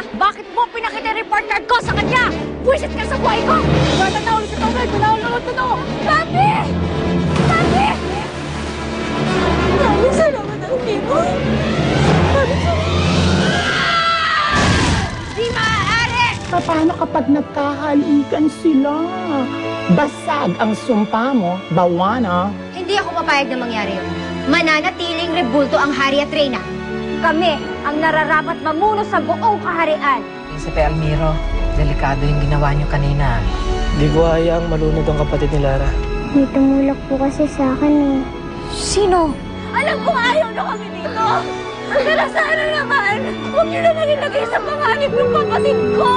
ha? Bakit mo pinakita yung report card ko sa kanya? Buwisit ka sa buhay ko! Matatawag sa tubig! Matatawag sa tubig! Papi! Papi! Maraming salamat ang tito! Maraming salamat! Di maaari! Paano kapag nagkahalikan sila? Basag ang sumpa mo, bawana. Hindi ako papayag na mangyari yun. Mananatiling rebulto ang hari at reyna. Kami ang nararapat mamuno sa buong kaharian. Prinsipe Almiro, delikado yung ginawa niyo kanina. Di ko hayaang malunod ang kapatid ni Lara. May tumulak po kasi sa akin eh. Sino? Alam kong ayaw na kami dito. Pero sana naman, huwag niyo na nilagay sa panganib ng kapatid ko.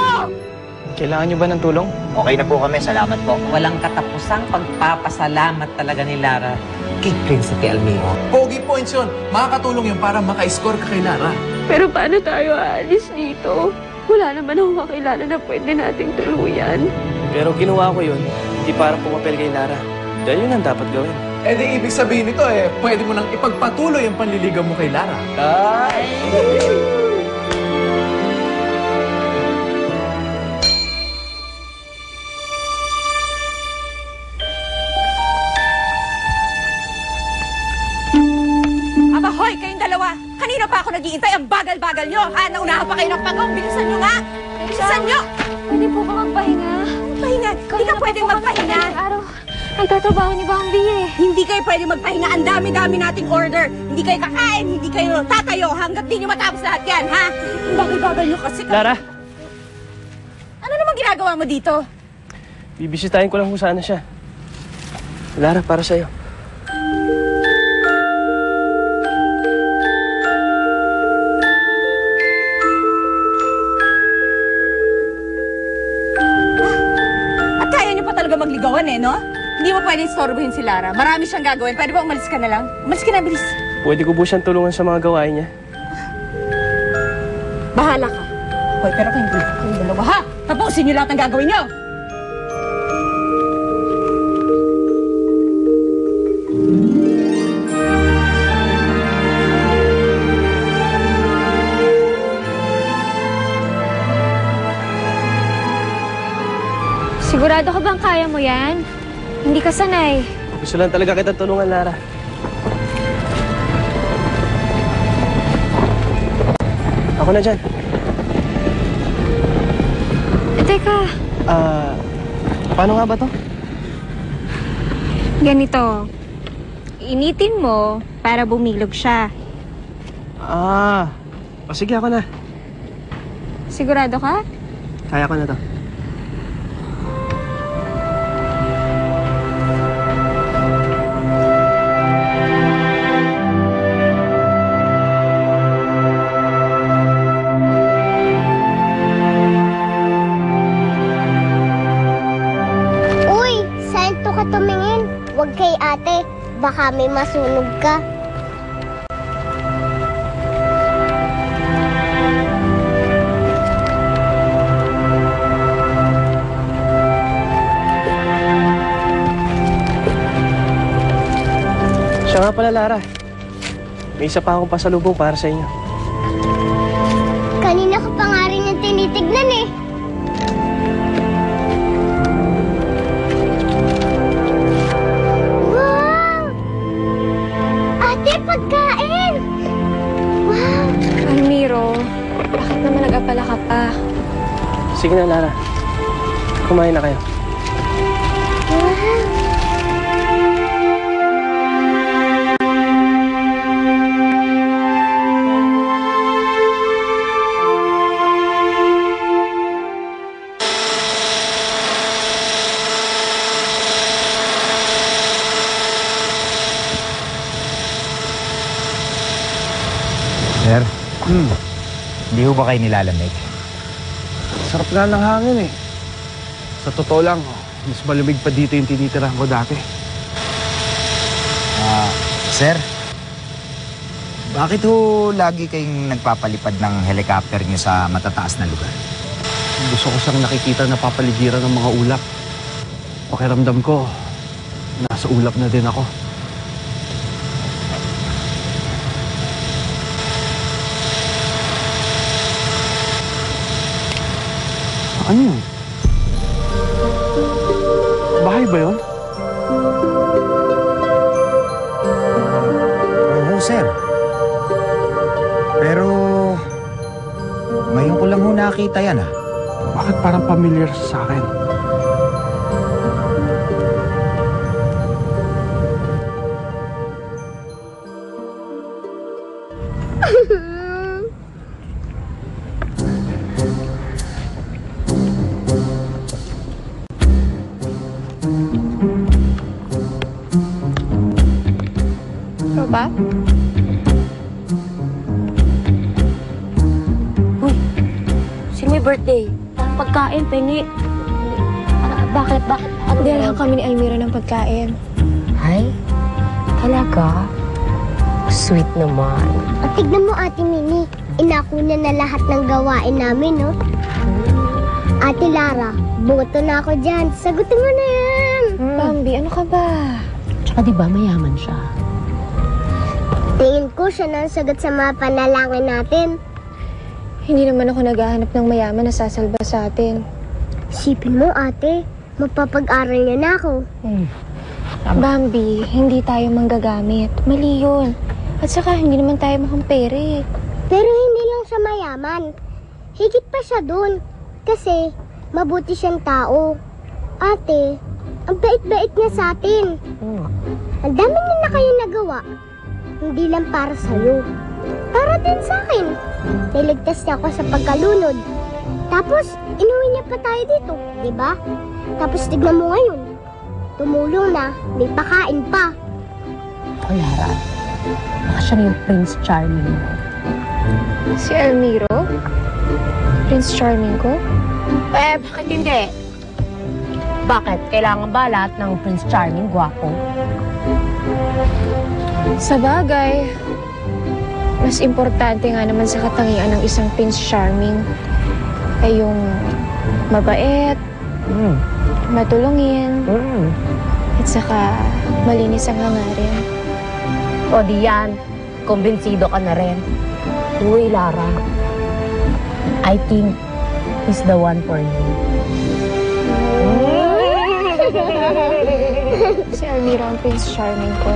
Kailangan niyo ba ng tulong? Okay na po kami, salamat po. Walang katapusang pagpapasalamat talaga ni Lara kay Prinsipe Almiro. Pogi points yun. Makakatulong yun para maka-score ka kay Lara. Pero paano tayo aalis dito? Wala naman akong kakilala na pwede nating tuluyan. Pero ginawa ko yun, hindi para pumapel kay Lara. Dahil yun ang dapat gawin. Eh di ibig sabihin nito pwede mo nang ipagpatuloy ang panliligaw mo kay Lara. Ay! Hoy, kayong dalawa! Kanina pa ako nag-iintay. Ang bagal-bagal nyo! Naunahan pa kayo ng pagaw. Bilisan nyo nga! Bilisan nyo! Pwede po ba magpahinga? Magpahinga? Hindi ka pwedeng magpahinga. Araw, nagtatrabaho ni Bambi eh. Hindi kayo pwedeng magpahinga. Ang dami-dami nating order. Hindi kayo kakain, hindi kayo tatayo hanggat di nyo matapos lahat yan, ha? Ang bagal-bagal nyo kasi. Lara! Ano namang ginagawa mo dito? Bibisitahin ko lang kung sana siya. Lara, para sa'yo. Magligawan no? Hindi mo pwedeng istorbohin si Lara. Marami siyang gagawin. Pwede ba umalis ka na lang? Umalis ka na, bilis. Pwede ko po siyang tulungan sa mga gawain niya. Bahala ka. Hoy, pero kayong dalawa, ha? Tapusin niyo lahat ng gagawin niyo! Sigurado ka bang kaya mo yan? Hindi ka sanay. Gusto lang talaga kita tulungan, Lara. Ako na dyan. Teka. Paano nga ba to? Ganito. Initin mo para bumilog siya. Sige, ako na. Sigurado ka? Kaya ko na to. Huwag kay ate, baka may masunog ka. Siya nga pala, Lara. May isa pa akong pasalubong para sa inyo. Kanina ko pa nga rin yung tinitignan eh. Pagkain! Wow! Almiro, bakit naman nag-apala ka pa? Sige na, Lara. Kumain na kayo. Sir, hindi ho ba kayo nilalamig? Sarap nga ng hangin eh. Sa totoo lang, mas malamig pa dito yung tinitirahan ko dati. Sir, bakit ho lagi kayong nagpapalipad ng helicopter niyo sa matataas na lugar? Gusto ko siyang nakikita na papaligiran ng mga ulap. Pakiramdam ko, nasa ulap na din ako. Ano? Bahay ba yun? Oo, sir. Pero ngayon ko lang ho nakita yan, ah. Bakit parang familiar sa akin? Ikaw ba? Sino may birthday? Ang pagkain, pengi. Bakit? Dala kami ni Almira ng pagkain. Ay, talaga? Sweet naman. At tignan mo, Ate Mini. Inakuna na lahat ng gawain namin, no? Ate Lara, boto na ako dyan. Sagutin mo na yan. Bambi, ano ka ba? Tsaka di ba mayaman siya? Tingin ko siya na ang sagot sa mga panalangin natin. Hindi naman ako naghahanap ng mayaman na sasalba sa atin. Isipin mo, ate. Mapapag-aral niya na ako. Bambi, hindi tayo manggagamit. Mali yun. At saka, hindi naman tayo makampere. Pero hindi lang siya mayaman. Higit pa siya dun. Kasi, mabuti siyang tao. Ate, ang bait-bait niya sa atin. Ang dami niya na kayo nagawa. Hindi lang para sa'yo. Para din sa akin. Niligtas niya ako sa pagkalunod. Tapos, inuwi niya pa tayo dito, di ba? Tapos tignan mo ngayon. Tumulong na, may pakain pa. Ako, Lara. Baka siya na yung Prince Charming mo. Si Almiro? Prince Charming ko? Bakit hindi? Bakit? Kailangan ba lahat ng Prince Charming gwapo? Sa bagay, mas importante nga naman sa katangian ng isang Prince Charming ay yung mabait, matulungin, at saka malinis ang hangarin. O di yan, kumbinsido ka na rin. Uy, Lara. I think he's the one for you. Si Almiro ang Prince Charming ko.